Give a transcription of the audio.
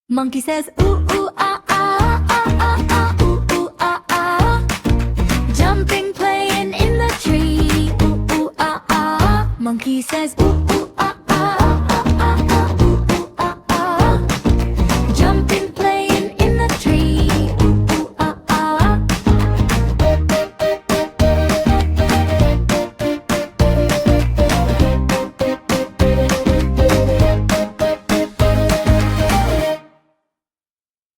Monkey says ooh ooh ah ah ah ah ah ooh ooh ah ah. Jumping, playing in the tree. Ooh ooh ah ah. Monkey says ooh